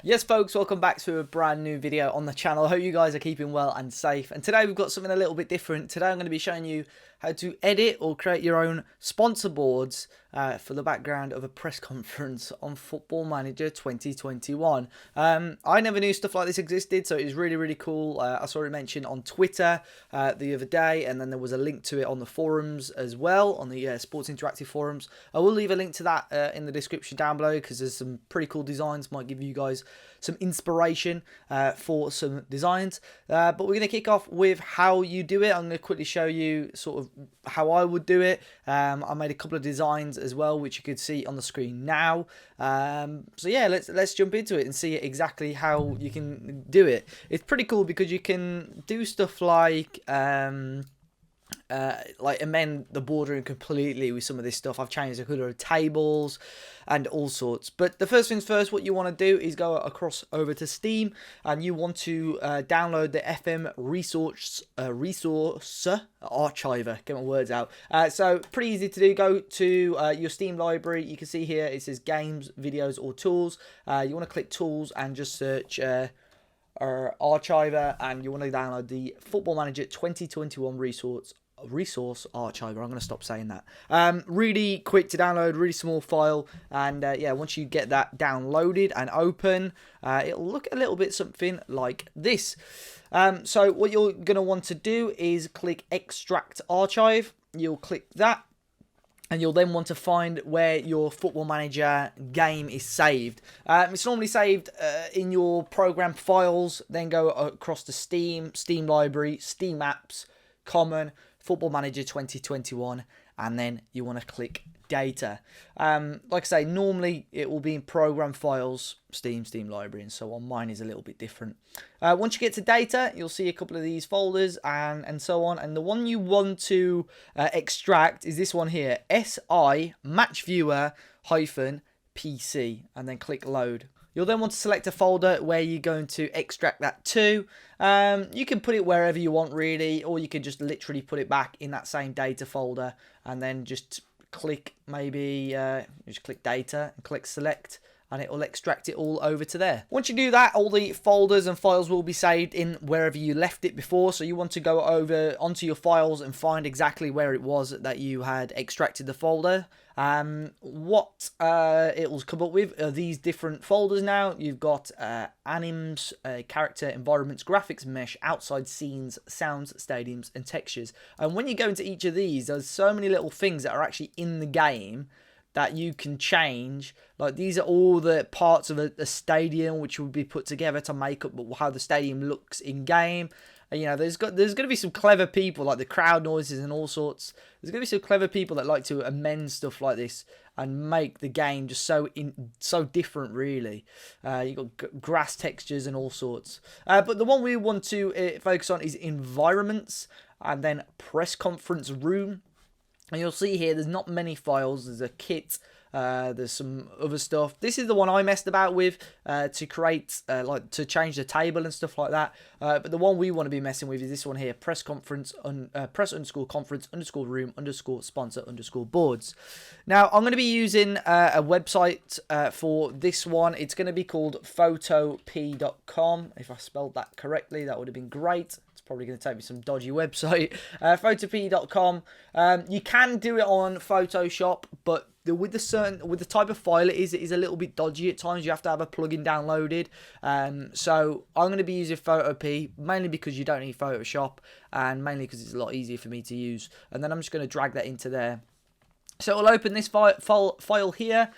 Yes folks, welcome back to a brand new video on the channel. I hope you guys are keeping well and safe. And today we've got something a little bit different. Today I'm going to be showing you how to edit or create your own sponsor boards for the background of a press conference on Football Manager 2021. I never knew stuff like this existed, so it was really cool. I saw it mentioned on Twitter the other day, and then there was a link to it on the forums as well, on the Sports Interactive forums. I will leave a link to that in the description down below, because there's some pretty cool designs, might give you guys some inspiration for some designs. But we're going to kick off with how you do it. I'm going to quickly show you sort of how I would do it. I made a couple of designs as well, which you could see on the screen now. So yeah, let's jump into it and see exactly how you can do it. It's pretty cool because you can do stuff like amend the bordering completely with some of this stuff. I've changed the colour of tables and all sorts. But the first things first, what you want to do is go across over to Steam, and you want to download the FM resource archiver. Get my words out. So pretty easy to do. Go to your Steam library. You can see here it says Games, Videos, or Tools. You want to click Tools and just search Archiver, and you want to download the Football Manager 2021 resource archiver. I'm going to stop saying that. Really quick to download, really small file, and yeah, once you get that downloaded and open, it'll look a little bit something like this. So what you're going to want to do is click Extract Archive. You'll click that, and you'll then want to find where your Football Manager game is saved. It's normally saved in your program files, then go across to Steam, Steam Library, Steam Apps, Common, Football Manager 2021, and then you want to click Data. Like I say, normally it will be in program files, Steam, Steam Library, and so on. Mine is a little bit different. Once you get to Data, you'll see a couple of these folders and so on. And the one you want to extract is this one here, SI Match Viewer -PC, and then click Load. You'll then want to select a folder where you're going to extract that to. You can put it wherever you want really, or you can just literally put it back in that same data folder, and then just click just click Data and click Select, and it will extract it all over to there. Once you do that, all the folders and files will be saved in wherever you left it before. So you want to go over onto your files and find exactly where it was that you had extracted the folder. What it will come up with are these different folders now. You've got anims, character, environments, graphics, mesh, outside scenes, sounds, stadiums, and textures. And when you go into each of these, there's so many little things that are actually in the game that you can change. Like, these are all the parts of a stadium which will be put together to make up how the stadium looks in game. And, you know, there's going to be some clever people, like the crowd noises and all sorts. There's going to be some clever people that like to amend stuff like this and make the game just so different, really. You've got grass textures and all sorts. But the one we want to focus on is environments, and then press conference room. And you'll see here there's not many files. There's a kit, there's some other stuff. This is the one I messed about with to create, like to change the table and stuff like that. But the one we want to be messing with is this one here, press conference, press _conference _room _sponsor _boards. Now I'm going to be using a website for this one. It's going to be called photop.com. If I spelled that correctly, that would have been great. Probably going to take me some dodgy website. Photop.com. You can do it on Photoshop, but with the type of file it is a little bit dodgy at times. You have to have a plugin downloaded. So I'm going to be using Photop, mainly because you don't need Photoshop, and mainly because it's a lot easier for me to use. And then I'm just going to drag that into there. So it'll open this file here.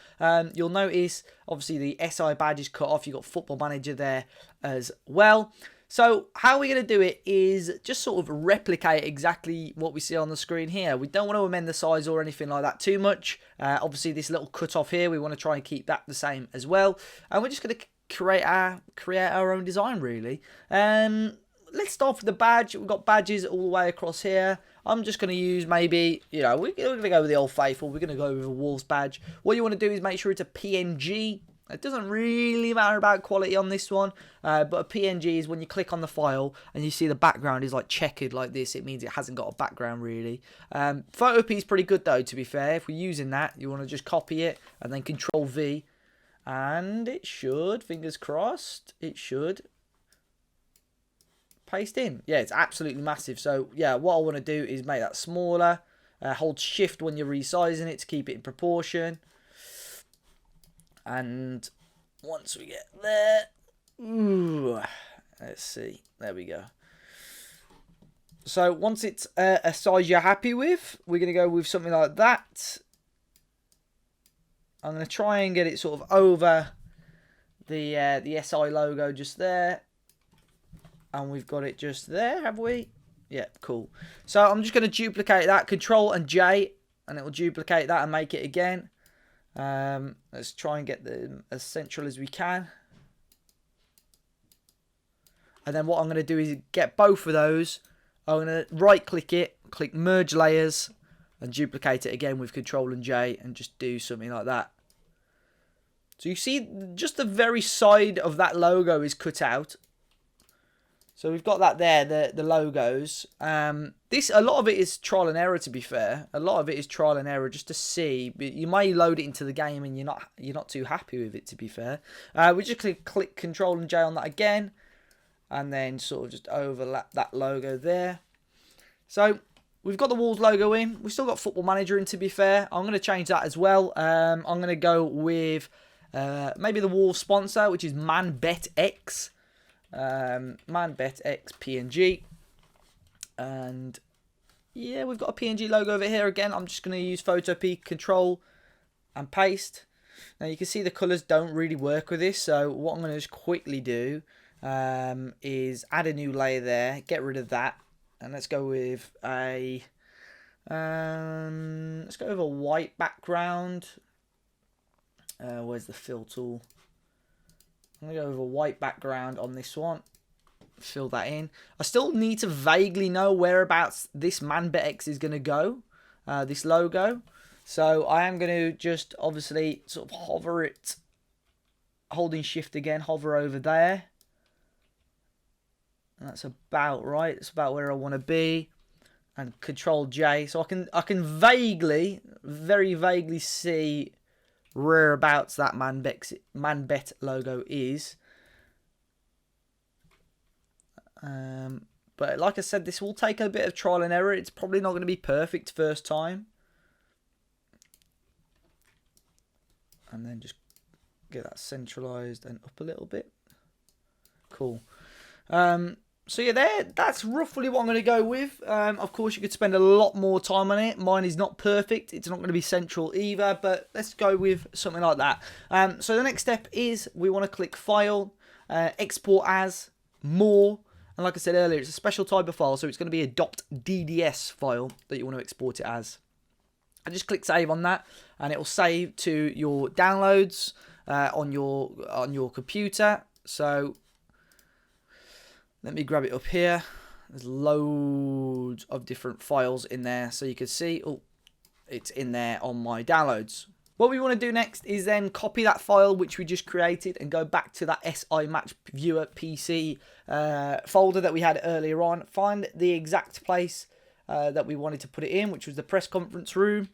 You'll notice, obviously, the SI badge is cut off. You've got Football Manager there as well. So how we're going to do it is just sort of replicate exactly what we see on the screen here. We don't want to amend the size or anything like that too much. Obviously, this little cut off here, we want to try and keep that the same as well. And we're just going to create our own design, really. Let's start with the badge. We've got badges all the way across here. I'm just going to use maybe, you know, we're going to go with the old faithful. We're going to go with a Wolves badge. What you want to do is make sure it's a PNG. It doesn't really matter about quality on this one, but a PNG is when you click on the file and you see the background is like checkered like this. It means it hasn't got a background really. Photop is pretty good though, to be fair. If we're using that, you want to just copy it and then Control V And it should, fingers crossed, it should paste in. Yeah, it's absolutely massive. So yeah, what I want to do is make that smaller. Hold shift when you're resizing it to keep it in proportion. And once we get there, ooh, let's see, there we go. So once it's a size you're happy with, we're going to go with something like that. I'm going to try and get it sort of over the SI logo just there. And we've got it just there, have we? Yeah, cool. So I'm just going to duplicate that, Control and J, and it will duplicate that and make it again. Let's try and get them as central as we can. And then what I'm going to do is get both of those. I'm going to right click it, click merge layers, and duplicate it again with Control and J, and just do something like that. So you see just the very side of that logo is cut out. So we've got that there, the logos. A lot of it is trial and error, to be fair. A lot of it is trial and error just to see. But you may load it into the game and you're not too happy with it, to be fair. We just click Control and J on that again, and then sort of just overlap that logo there. So we've got the Wolves logo in. We've still got Football Manager in, to be fair. I'm going to change that as well. I'm going to go with maybe the Wolves sponsor, which is ManBetX. ManBetX PNG. And yeah, we've got a PNG logo over here again. I'm just going to use Photo P, Control and paste. Now you can see the colours don't really work with this. So what I'm going to just quickly do is add a new layer there. Get rid of that. And let's go with a white background. Where's the fill tool? I'm going to go with a white background on this one. Fill that in. I still need to vaguely know whereabouts this ManBetX is going to go. This logo. So I am going to just obviously sort of hover it. Holding shift again. Hover over there. And that's about right. It's about where I want to be. And Control J. So I can vaguely, very vaguely see whereabouts that ManBet logo is. But like I said, this will take a bit of trial and error. It's probably not going to be perfect first time. And then just get that centralized and up a little bit. Cool. So yeah, that's roughly what I'm going to go with. Of course, you could spend a lot more time on it. Mine is not perfect. It's not going to be central either, but let's go with something like that. So the next step is we want to click File, Export As, More. And like I said earlier, it's a special type of file, so it's going to be a .dds file that you want to export it as. I just click Save on that, and it will save to your downloads on your computer. So let me grab it up here. There's loads of different files in there. So you can see, oh, it's in there on my downloads. What we want to do next is then copy that file which we just created and go back to that SI Match Viewer PC folder that we had earlier on. Find the exact place that we wanted to put it in, which was the press conference room.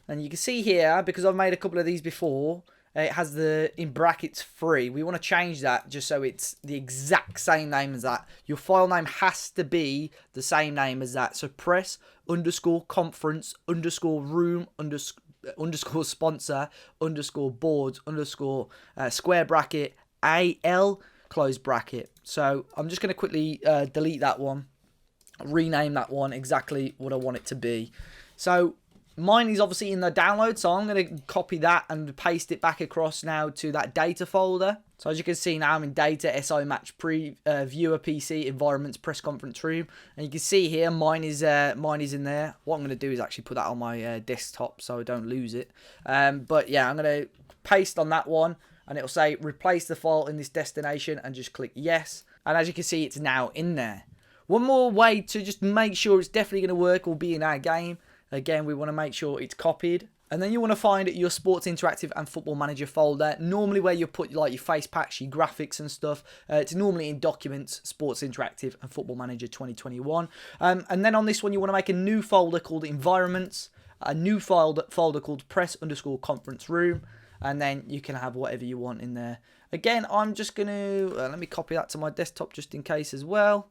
And you can see here, because I've made a couple of these before, it has the, in brackets, free. We want to change that just so it's the exact same name as that. Your file name has to be the same name as that. So press _ conference _ room _ sponsor _ boards _ square bracket AL close bracket. So I'm just going to quickly delete that one. Rename that one exactly what I want it to be. So mine is obviously in the download, so I'm going to copy that and paste it back across now to that data folder. So as you can see now, I'm in data, SI Match Viewer PC, environments, press conference room. And you can see here, mine is in there. What I'm going to do is actually put that on my desktop so I don't lose it. But yeah, I'm going to paste on that one, and it'll say replace the file in this destination, and just click yes. And as you can see, it's now in there. One more way to just make sure it's definitely going to work will be in our game. Again, we want to make sure it's copied. And then you want to find your Sports Interactive and Football Manager folder. Normally where you put like your face packs, your graphics and stuff. It's normally in Documents, Sports Interactive and Football Manager 2021. And then on this one, you want to make a new folder called Environments. A new folder called Press _ Conference Room. and then you can have whatever you want in there. Again, I'm just going to, let me copy that to my desktop just in case as well.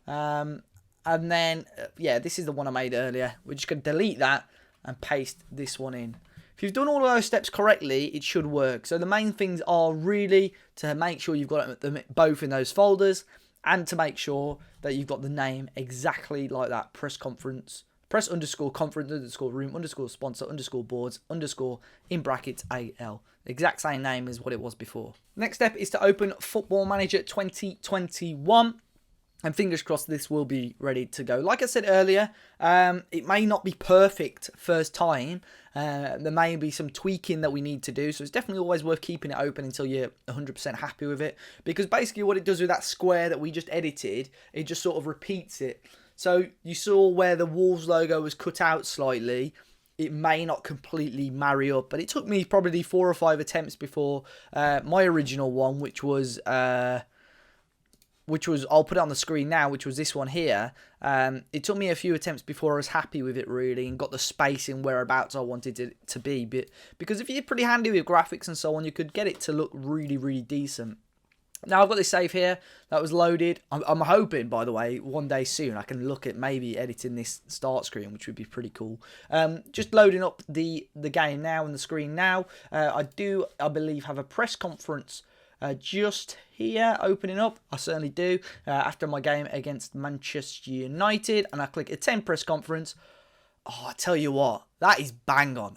And then, yeah, this is the one I made earlier. We're just going to delete that and paste this one in. If you've done all of those steps correctly, it should work. So the main things are really to make sure you've got them both in those folders, and to make sure that you've got the name exactly like that. Press conference _ room _ boards _ in brackets AL. The exact same name as what it was before. Next step is to open Football Manager 2021. And fingers crossed this will be ready to go. Like I said earlier, it may not be perfect first time. There may be some tweaking that we need to do. So it's definitely always worth keeping it open until you're 100% happy with it. Because basically what it does with that square that we just edited, it just sort of repeats it. So you saw where the Wolves logo was cut out slightly. It may not completely marry up. But it took me probably 4 or 5 attempts before my original one, which was, I'll put it on the screen now, which was this one here. It took me a few attempts before I was happy with it really and got the spacing whereabouts I wanted it to be. But because if you're pretty handy with graphics and so on, you could get it to look really, really decent. Now I've got this save here that was loaded. I'm hoping, by the way, one day soon I can look at maybe editing this start screen, which would be pretty cool. Just loading up the game now and the screen now. I believe, have a press conference just here opening up. I certainly do. After my game against Manchester United, and I click attend press conference. Oh, I tell you what, that is bang on.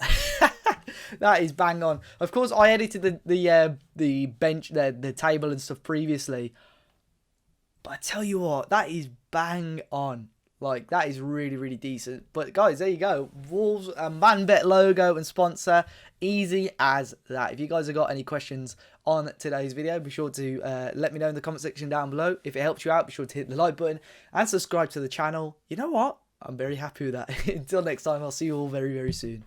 That is bang on. Of course, I edited the bench, the table and stuff previously, but I tell you what, that is bang on. Like, that is really, really decent. But guys, there you go. Wolves, ManBet logo and sponsor. Easy as that. If you guys have got any questions on today's video, be sure to let me know in the comment section down below. If it helps you out, be sure to hit the like button and subscribe to the channel. You know what? I'm very happy with that. Until next time, I'll see you all very, very soon.